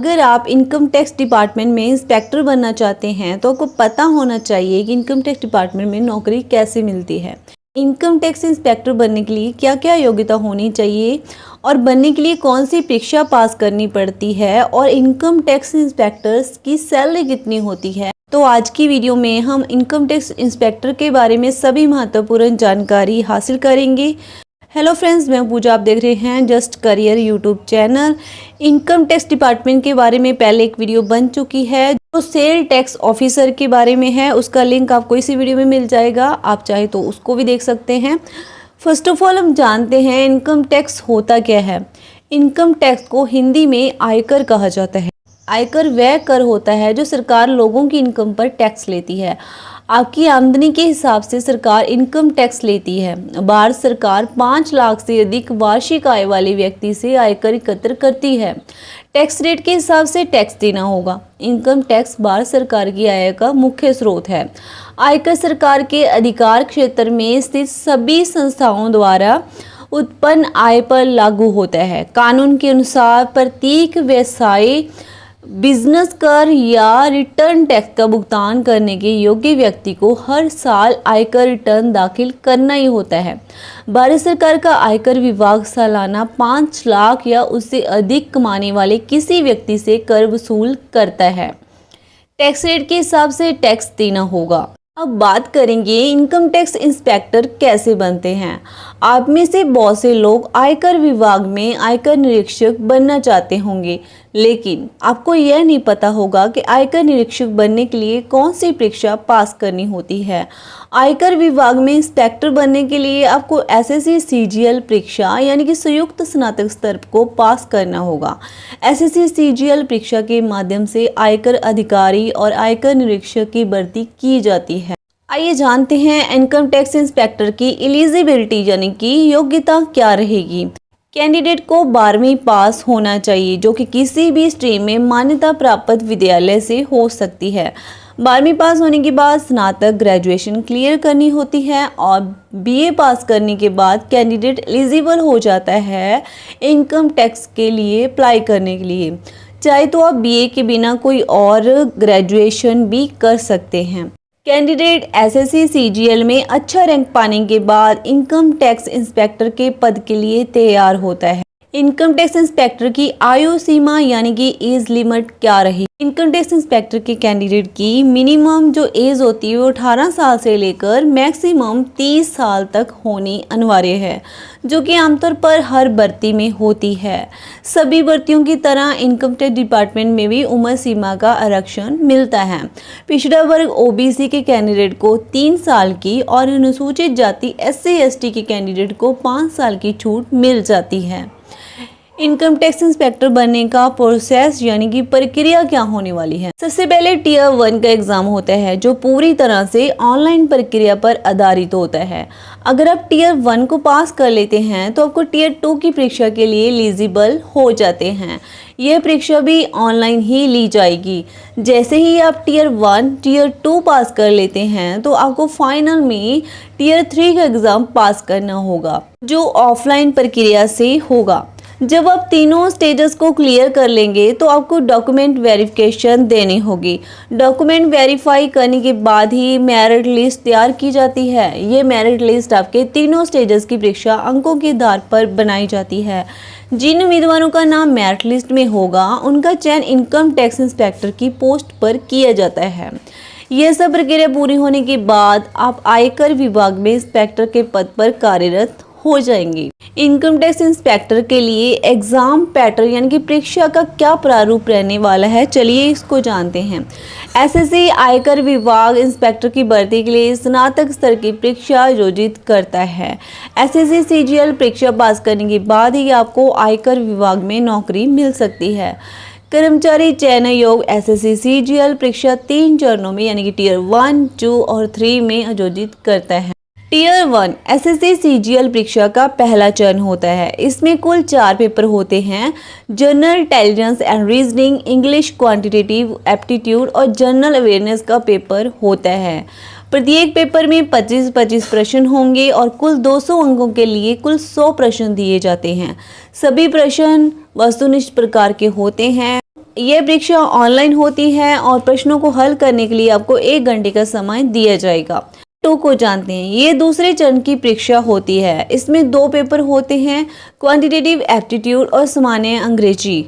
अगर आप income tax department में इंस्पेक्टर बनना चाहते हैं तो आपको पता होना चाहिए कि इनकम टैक्स डिपार्टमेंट में नौकरी कैसे मिलती है। इनकम टैक्स इंस्पेक्टर बनने के लिए क्या क्या योग्यता होनी चाहिए और बनने के लिए कौन सी परीक्षा पास करनी पड़ती है और इनकम टैक्स इंस्पेक्टर्स की सैलरी कितनी होती है। तो आज की वीडियो में हम इनकम टैक्स इंस्पेक्टर के बारे में सभी महत्वपूर्ण जानकारी हासिल करेंगे। हेलो फ्रेंड्स, मैं पूजा, आप देख रहे हैं just career YouTube channel. Income tax department के बारे में पहले एक वीडियो बन चुकी है जो सेल टैक्स ऑफिसर के बारे में है। उसका लिंक आपको इसी वीडियो में मिल जाएगा, आप चाहे तो उसको भी देख सकते हैं। फर्स्ट ऑफ ऑल हम जानते हैं इनकम टैक्स होता क्या है। इनकम टैक्स को हिंदी में आयकर कहा जाता है। आयकर वह कर होता है जो सरकार लोगों की इनकम पर टैक्स लेती है। आपकी आमदनी के हिसाब से सरकार इनकम टैक्स लेती है। भारत सरकार 5 लाख से अधिक वार्षिक आय वाले व्यक्ति से आयकर एकत्र करती है। टैक्स रेट के हिसाब से टैक्स देना होगा। इनकम टैक्स भारत सरकार की आय का मुख्य स्रोत है। आयकर सरकार के अधिकार क्षेत्र में स्थित सभी संस्थाओं द्वारा उत्पन्न आय पर लागू होता है। कानून के अनुसार प्रत्येक व्यवसाय, बिजनेस कर या रिटर्न टैक्स का भुगतान करने के योग्य व्यक्ति को हर साल आयकर रिटर्न दाखिल करना ही होता है। भारत सरकार का आयकर विभाग सालाना 5 लाख या उससे अधिक कमाने वाले किसी व्यक्ति से कर वसूल करता है। टैक्स रेट के हिसाब से टैक्स देना होगा। अब बात करेंगे इनकम टैक्स इंस्पेक्टर कैसे बनते हैं। आप में से बहुत से लोग आयकर विभाग में आयकर निरीक्षक बनना चाहते होंगे, लेकिन आपको यह नहीं पता होगा कि आयकर निरीक्षक बनने के लिए कौन सी परीक्षा पास करनी होती है। आयकर विभाग में इंस्पेक्टर बनने के लिए आपको एसएससी सीजीएल परीक्षा यानी कि संयुक्त स्नातक स्तर को पास करना होगा। एसएससी सीजीएल परीक्षा के माध्यम से आयकर अधिकारी और आयकर निरीक्षक की भर्ती की जाती है। आइए जानते हैं इनकम टैक्स इंस्पेक्टर की एलिजिबिलिटी यानी कि योग्यता क्या रहेगी। कैंडिडेट को 12वीं पास होना चाहिए जो कि किसी भी स्ट्रीम में मान्यता प्राप्त विद्यालय से हो सकती है। 12वीं पास होने के बाद स्नातक ग्रेजुएशन क्लियर करनी होती है और बीए पास करने के बाद कैंडिडेट एलिजिबल हो जाता है इनकम टैक्स के लिए अप्लाई करने के लिए। चाहे तो आप बीए के बिना कोई और ग्रेजुएशन भी कर सकते हैं। कैंडिडेट एसएससी सीजीएल में अच्छा रैंक पाने के बाद इनकम टैक्स इंस्पेक्टर के पद के लिए तैयार होता है। इनकम टैक्स इंस्पेक्टर की आयु सीमा यानी कि एज लिमिट क्या रही। इनकम टैक्स इंस्पेक्टर के कैंडिडेट की मिनिमम जो एज होती है वो 18 साल से लेकर मैक्सिमम 30 साल तक होनी अनिवार्य है, जो कि आमतौर पर हर भर्ती में होती है। सभी भर्तियों की तरह इनकम टैक्स डिपार्टमेंट में भी उम्र सीमा का आरक्षण मिलता है। पिछड़ा वर्ग ओबीसी के कैंडिडेट को 3 साल की और अनुसूचित जाति एससी एसटी के कैंडिडेट को 5 साल की छूट मिल जाती है। इनकम टैक्स इंस्पेक्टर बनने का प्रोसेस यानी कि प्रक्रिया क्या होने वाली है। सबसे पहले टीयर 1 का एग्जाम होता है जो पूरी तरह से ऑनलाइन प्रक्रिया पर आधारित होता है। अगर आप टीयर 1 को पास कर लेते हैं तो आपको टीयर 2 की परीक्षा के लिए एलिजिबल हो जाते हैं। यह परीक्षा भी ऑनलाइन ही ली जाएगी। जैसे ही आप टीयर 1 टीयर 2 पास कर लेते हैं तो आपको फाइनल में टीयर 3 का एग्जाम पास करना होगा जो ऑफलाइन प्रक्रिया से होगा। जब आप तीनों स्टेजेस को क्लियर कर लेंगे तो आपको डॉक्यूमेंट वेरिफिकेशन देनी होगी। डॉक्यूमेंट वेरीफाई करने के बाद ही मेरिट लिस्ट तैयार की जाती है। ये मेरिट लिस्ट आपके तीनों स्टेजेस की परीक्षा अंकों के आधार पर बनाई जाती है। जिन उम्मीदवारों का नाम मेरिट लिस्ट में होगा उनका चयन इनकम टैक्स इंस्पेक्टर की पोस्ट पर किया जाता है। यह सब प्रक्रिया पूरी होने के बाद आप आयकर विभाग में इंस्पेक्टर के पद पर कार्यरत हो जाएंगे। इनकम टैक्स इंस्पेक्टर के लिए एग्जाम पैटर्न यानी कि परीक्षा का क्या प्रारूप रहने वाला है, चलिए इसको जानते हैं। एसएससी आयकर विभाग इंस्पेक्टर की भर्ती के लिए स्नातक स्तर की परीक्षा आयोजित करता है। एसएससी सीजीएल परीक्षा पास करने के बाद ही आपको आयकर विभाग में नौकरी मिल सकती है। कर्मचारी चयन आयोग एसएससी सीजीएल परीक्षा 3 चरणों में यानी कि टीयर 1, 2 और 3 में आयोजित करता है। टीयर 1 एसएससी सीजीएल परीक्षा का पहला चरण होता है। इसमें कुल 4 पेपर होते हैं। General intelligence and reasoning, English quantitative aptitude और जनरल अवेयरनेस का पेपर होता है। प्रत्येक पेपर में 25-25 प्रश्न होंगे और कुल 200 अंकों के लिए कुल 100 प्रश्न दिए जाते हैं। सभी प्रश्न वस्तुनिष्ठ प्रकार के होते हैं। ये परीक्षा ऑनलाइन होती है और प्रश्नों को हल करने के लिए आपको 1 घंटे का समय दिया जाएगा। 2 को जानते हैं, ये दूसरे चरण की परीक्षा होती है। इसमें 2 पेपर होते हैं, क्वांटिटेटिव एप्टीट्यूड और सामान्य अंग्रेजी।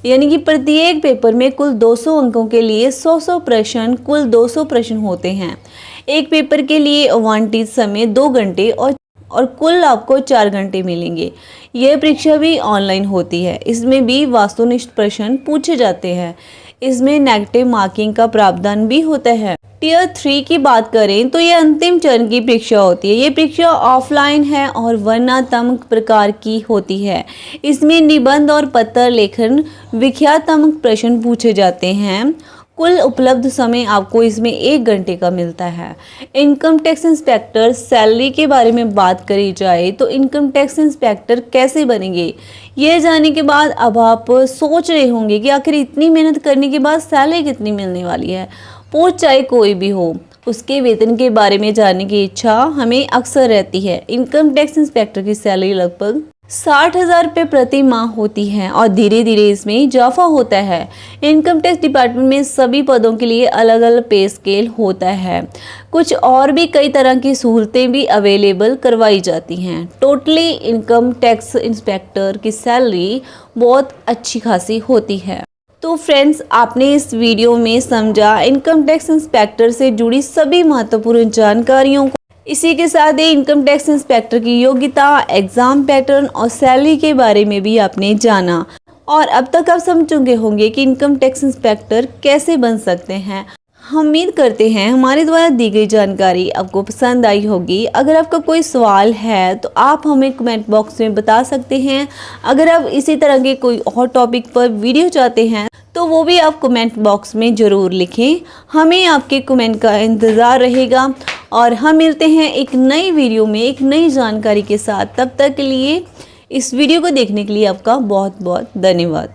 यानी कि प्रत्येक पेपर में कुल 200 अंकों के लिए 100 प्रश्न, कुल 200 प्रश्न होते हैं। एक पेपर के लिए आवंटित समय 2 घंटे और कुल आपको 4 घंटे मिलेंगे। यह परीक्षा भी ऑनलाइन होती है। इसमें भी वस्तुनिष्ठ प्रश्न पूछे जाते हैं। इसमें नेगेटिव मार्किंग का प्रावधान भी होता है। टियर 3 की बात करें तो ये अंतिम चरण की परीक्षा होती है। ये परीक्षा ऑफलाइन है और वर्णनात्मक प्रकार की होती है। इसमें निबंध और पत्र लेखन विख्यातात्मक प्रश्न पूछे जाते हैं। कुल उपलब्ध समय आपको इसमें 1 घंटे का मिलता है। इनकम टैक्स इंस्पेक्टर सैलरी के बारे में बात करी जाए तो इनकम टैक्स इंस्पेक्टर कैसे बनेंगे, ये जानने के बाद अब आप सोच रहे होंगे कि आखिर इतनी मेहनत करने के बाद सैलरी कितनी मिलने वाली है। पोस्ट चाहे कोई भी हो, उसके वेतन के बारे में जानने की इच्छा हमें अक्सर रहती है। इनकम टैक्स इंस्पेक्टर की सैलरी लगभग 60,000 रुपये प्रति माह होती है और धीरे धीरे इसमें इजाफा होता है। इनकम टैक्स डिपार्टमेंट में सभी पदों के लिए अलग अलग पे स्केल होता है। कुछ और भी कई तरह की सहूलतें भी अवेलेबल करवाई जाती हैं। टोटली इनकम टैक्स इंस्पेक्टर की सैलरी बहुत अच्छी खासी होती है। तो फ्रेंड्स, आपने इस वीडियो में समझा इनकम टैक्स इंस्पेक्टर से जुड़ी सभी महत्वपूर्ण जानकारियों को। इसी के साथ ही इनकम टैक्स इंस्पेक्टर की योग्यता, एग्जाम पैटर्न और सैलरी के बारे में भी आपने जाना। और अब तक आप समझ चुके होंगे कि इनकम टैक्स इंस्पेक्टर कैसे बन सकते हैं। हम उम्मीद करते हैं हमारे द्वारा दी गई जानकारी आपको पसंद आई होगी। अगर आपका कोई सवाल है तो आप हमें कमेंट बॉक्स में बता सकते हैं। अगर आप इसी तरह के कोई और टॉपिक पर वीडियो चाहते हैं तो वो भी आप कमेंट बॉक्स में ज़रूर लिखें। हमें आपके कमेंट का इंतज़ार रहेगा और हम मिलते हैं एक नई वीडियो में एक नई जानकारी के साथ। तब तक के लिए इस वीडियो को देखने के लिए आपका बहुत बहुत धन्यवाद।